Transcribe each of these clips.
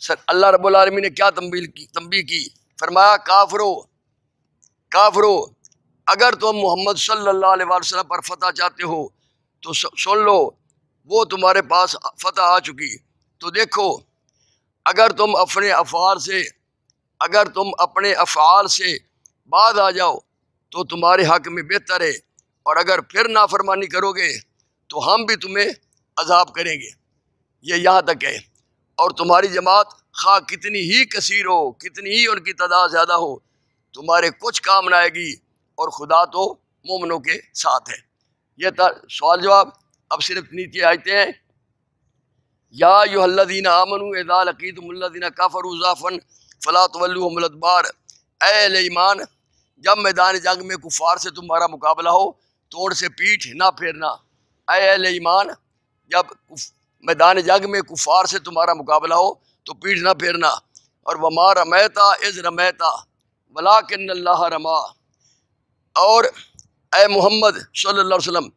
اللہ رب العالمین نے کیا تنبیہ کی؟ فرمایا کافرو اگر تم محمد صلی اللہ علیہ وسلم پر فتح چاہتے ہو تو سن لو وہ تمہارے پاس فتح آ چکی۔ تو دیکھو اگر تم اپنے افعال سے بعد آ جاؤ تو تمہارے حق میں بہتر ہے، اور اگر پھر نافرمانی کرو گے تو ہم بھی تمہیں عذاب کریں گے۔ یہ یہاں تک ہے۔ اور تمہاری جماعت خواہ کتنی ہی کثیر ہو، کتنی ہی ان کی تعداد زیادہ ہو، تمہارے کچھ کام نہ آئے گی، اور خدا تو مومنوں کے ساتھ ہے۔ یہ تھا سوال جواب۔ اب صرف نیچے آیتیں ہیں۔ یا ایھا الذین آمنوا اذا لقیتم الذین کفروا زحفا فلا تولوهم الادبار، اے اہل ایمان جب میدان جنگ میں کفار سے تمہارا مقابلہ ہو تو ان سے پیٹھ نہ پھیرنا۔ اے اہل ایمان جب میدان جنگ میں کفار سے تمہارا مقابلہ ہو تو پیٹھ نہ پھیرنا۔ اور وما رمیتا اذ رمیتا ولکن اللہ رما، اور اے محمد صلی اللہ علیہ وسلم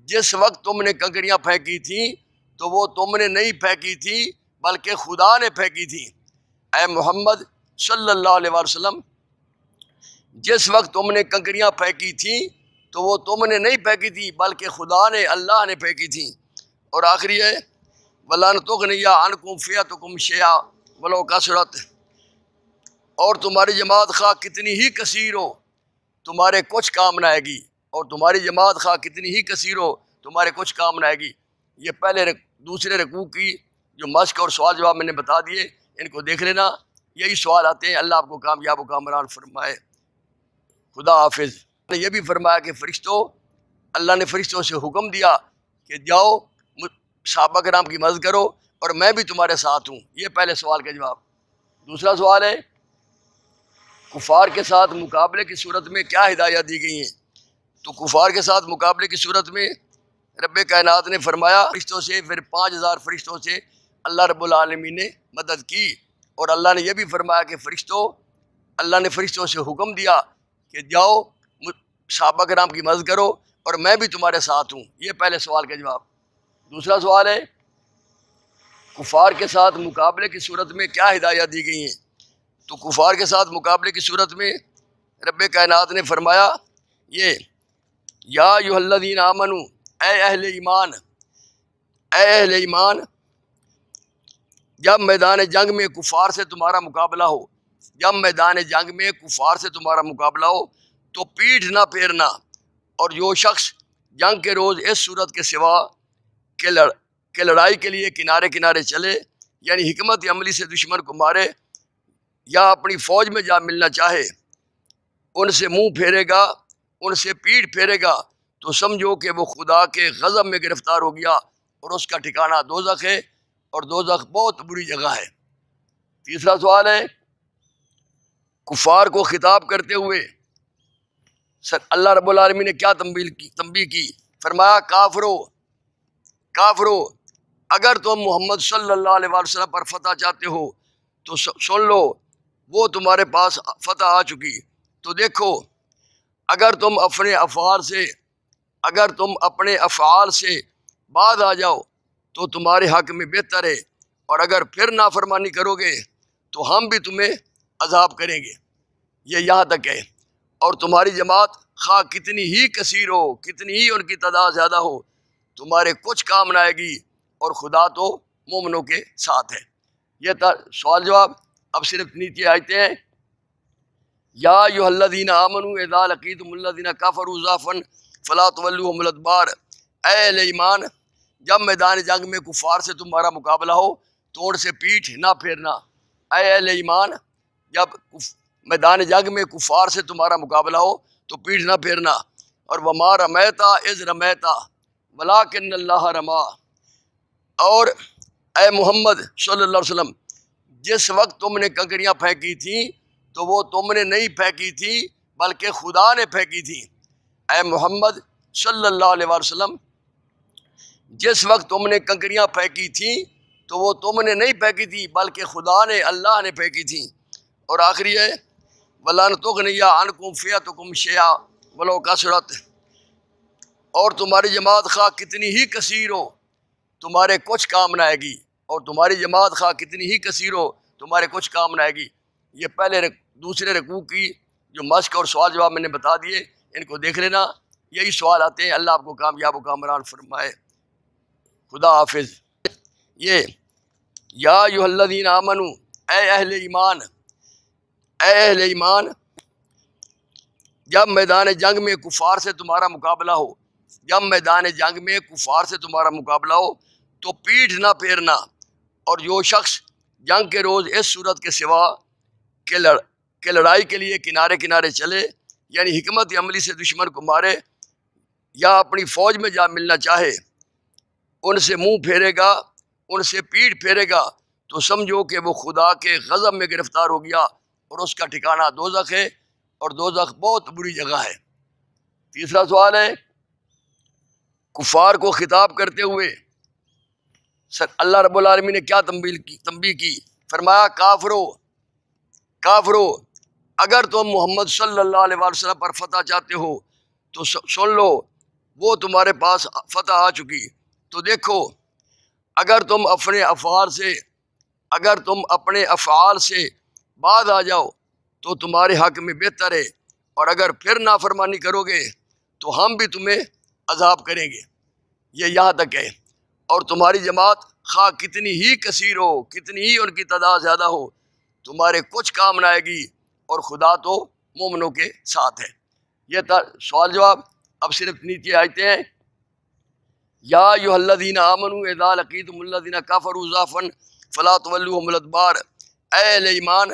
جس وقت تم نے کنکریاں پھینکی تھیں تو وہ تم نے نہیں پھینکی تھی بلکہ خدا نے پھینکی تھی۔ اے محمد صلی اللہ علیہ وسلم جس وقت تم نے کنکریاں پھینکی تھیں تو وہ تم نے نہیں پھینکی تھی بلکہ خدا نے، اللہ نے پھینکی تھیں۔ اور آخری ہے وَلَن تُغْنِيَ عَنْكُمْ فِئَتُكُمْ شَيْئًا وَلَوْ كَثُرَتْ، اور تمہاری جماعت خواہ کتنی ہی کثیر ہو تمہارے کچھ کام نہ آئے گی، اور تمہاری جماعت خواہ کتنی ہی کثیر ہو تمہارے کچھ کام نہ آئے گی۔ یہ پہلے دوسرے رکوع کی جو مشق اور سوال جواب میں نے بتا دیے، ان کو دیکھ لینا، یہی سوال آتے ہیں۔ اللہ آپ کو کامیاب و کامران فرمائے۔ خدا حافظ۔ نے یہ بھی فرمایا کہ اللہ نے فرشتوں سے حکم دیا کہ جاؤ صحابہ کرام کی مدد کرو اور میں بھی تمہارے ساتھ ہوں۔ یہ پہلے سوال کا جواب۔ دوسرا سوال ہے کفار کے ساتھ مقابلے کی صورت میں کیا ہدایات دی گئی ہیں؟ تو کفار کے ساتھ مقابلے کی صورت میں رب کائنات نے فرمایا فرشتوں سے، پھر 5000 فرشتوں سے اللہ رب العالمین نے مدد کی، اور اللہ نے یہ بھی فرمایا کہ اللہ نے فرشتوں سے حکم دیا کہ جاؤ صحابہ کرام کی مدد کرو اور میں بھی تمہارے ساتھ ہوں۔ یہ پہلے سوال کا جواب۔ دوسرا سوال ہے کفار کے ساتھ مقابلے کی صورت میں کیا ہدایات دی گئی ہیں؟ تو کفار کے ساتھ مقابلے کی صورت میں رب کائنات نے فرمایا یہ یا ایھا الذین آمنوا، اے اہل ایمان جب میدان جنگ میں کفار سے تمہارا مقابلہ ہو، تو پیٹھ نہ پھیرنا، اور جو شخص جنگ کے روز اس صورت کے سوا کہ لڑائی کے لیے کنارے کنارے چلے، یعنی حکمت عملی سے دشمن کو مارے یا اپنی فوج میں جا ملنا چاہے، ان سے منہ پھیرے گا، ان سے پیٹھ پھیرے گا، تو سمجھو کہ وہ خدا کے غضب میں گرفتار ہو گیا، اور اس کا ٹھکانہ دوزخ ہے، اور دوزخ بہت بری جگہ ہے۔ تیسرا سوال ہے کفار کو خطاب کرتے ہوئے اللہ رب العالمین نے کیا تنبیہ کی؟ فرمایا کافرو اگر تم محمد صلی اللہ علیہ وسلم پر فتح چاہتے ہو تو سن لو وہ تمہارے پاس فتح آ چکی۔ تو دیکھو اگر تم اپنے افعال سے بعد آ جاؤ تو تمہارے حق میں بہتر ہے، اور اگر پھر نافرمانی کرو گے تو ہم بھی تمہیں عذاب کریں گے۔ یہ یہاں تک ہے۔ اور تمہاری جماعت خواہ کتنی ہی کثیر ہو، کتنی ہی ان کی تعداد زیادہ ہو، تمہارے کچھ کام نہ آئے گی، اور خدا تو مومنوں کے ساتھ ہے۔ یہ تھا سوال جواب۔ اب صرف نیچے آیتیں ہیں۔ یا ایھا الذین آمنوا اذا لقیتم الذین کفروا زحفا فلا تولوهم الادبار، اے اہل ایمان جب میدان جنگ میں کفار سے تمہارا مقابلہ ہو تو ان سے پیٹھ نہ پھیرنا۔ اے اہل ایمان جب میدان جنگ میں کفار سے تمہارا مقابلہ ہو تو پیٹھ نہ پھیرنا۔ اور وما رمیتا اذ رمیتا ولکن اللہ رما، اور اے محمد صلی اللہ علیہ وسلم جس وقت تم نے کنکریاں پھینکی تھیں تو وہ تم نے نہیں پھینکی تھی بلکہ خدا نے پھینکی تھی۔ اے محمد صلی اللہ علیہ وسلم جس وقت تم نے کنکریاں پھینکی تھیں تو وہ تم نے نہیں پھینکی تھی بلکہ خدا نے، اللہ نے پھینکی تھیں۔ اور آخری ہے وَلَن تُغْنِيَ عَنْكُمْ فِئَتُكُمْ شَيْئًا وَلَوْ كَثُرَتْ، اور تمہاری جماعت خواہ کتنی ہی کثیر ہو تمہارے کچھ کام نہ آئے گی، اور تمہاری جماعت خواہ کتنی ہی کثیر ہو تمہارے کچھ کام نہ آئے گی۔ یہ پہلے دوسرے رکوع کی جو مشق اور سوال جواب میں نے بتا دیے، ان کو دیکھ لینا، یہی سوال آتے ہیں۔ اللہ آپ کو کامیاب و کامران فرمائے۔ خدا حافظ۔ یہ یا ایھا الذین آمنو، اے اہل ایمان، اے اہل ایمان، جب میدان جنگ میں کفار سے تمہارا مقابلہ ہو، جب میدان جنگ میں کفار سے تمہارا مقابلہ ہو تو پیٹھ نہ پھیرنا، اور جو شخص جنگ کے روز اس صورت کے سوا کہ لڑائی کے لیے کنارے کنارے چلے، یعنی حکمت عملی سے دشمن کو مارے یا اپنی فوج میں جا ملنا چاہے، ان سے منہ پھیرے گا، ان سے پیٹھ پھیرے گا، تو سمجھو کہ وہ خدا کے غضب میں گرفتار ہو گیا اور اس کا ٹھکانہ دوزخ ہے، اور دوزخ بہت بری جگہ ہے۔ تیسرا سوال ہے، کفار کو خطاب کرتے ہوئے اللہ رب العالمین نے کیا تنبیہ کی؟ فرمایا کافرو، اگر تم محمد صلی اللہ علیہ وسلم پر فتح چاہتے ہو تو سن لو، وہ تمہارے پاس فتح آ چکی۔ تو دیکھو، اگر تم اپنے افعال سے بعد آ جاؤ تو تمہارے حق میں بہتر ہے، اور اگر پھر نافرمانی کرو گے تو ہم بھی تمہیں عذاب کریں گے۔ یہ یہاں تک ہے۔ اور تمہاری جماعت خواہ کتنی ہی کثیر ہو، کتنی ہی ان کی تعداد زیادہ ہو، تمہارے کچھ کام نہ آئے گی، اور خدا تو مومنوں کے ساتھ ہے۔ یہ تھا سوال جواب۔ اب صرف نیچے آیتیں ہیں۔ یا ایھا الذین آمنوا اذا لقیتم الذین کفروا زحفا فلا تولوهم الادبار، اے اہل ایمان،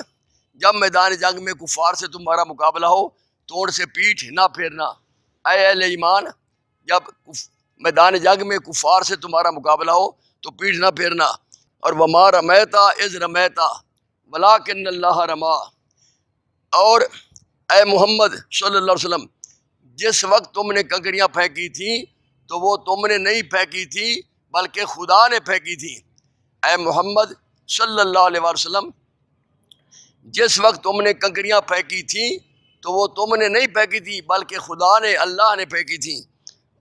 جب میدان جنگ میں کفار سے تمہارا مقابلہ ہو تو ان سے پیٹھ نہ پھیرنا۔ اے اہل ایمان، جب میدان جنگ میں کفار سے تمہارا مقابلہ ہو تو پیٹھ نہ پھیرنا۔ اور وما رمیت اذ رمیت ولکن اللہ رما، اور اے محمد صلی اللہ علیہ وسلم، جس وقت تم نے کنکریاں پھینکی تھیں تو وہ تم نے نہیں پھینکی تھی بلکہ خدا نے پھینکی تھی۔ اے محمد صلی اللہ علیہ وسلم، جس وقت تم نے کنکریاں پھینکی تھیں تو وہ تم نے نہیں پھینکی تھی بلکہ خدا نے، اللہ نے پھینکی تھیں۔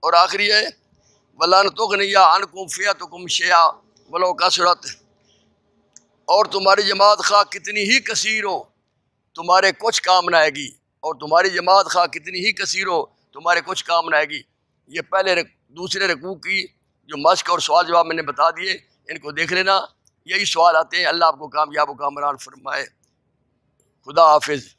اور آخری ہے، وَلَن تُغْنِيَ عَنْكُمْ فِئَتُكُمْ شَيْئًا وَلَوْ كَثُرَتْ، اور تمہاری جماعت خواہ کتنی ہی کثیر ہو تمہارے کچھ کام نہ آئے گی، اور تمہاری جماعت خواہ کتنی ہی کثیر ہو تمہارے کچھ کام نہ آئے گی۔ یہ پہلے دوسرے رکوع کی جو مشق اور سوال جواب میں نے بتا دیے، ان کو دیکھ لینا، یہی سوال آتے ہیں۔ اللہ آپ کو کامیاب و کامران فرمائے۔ خدا حافظ۔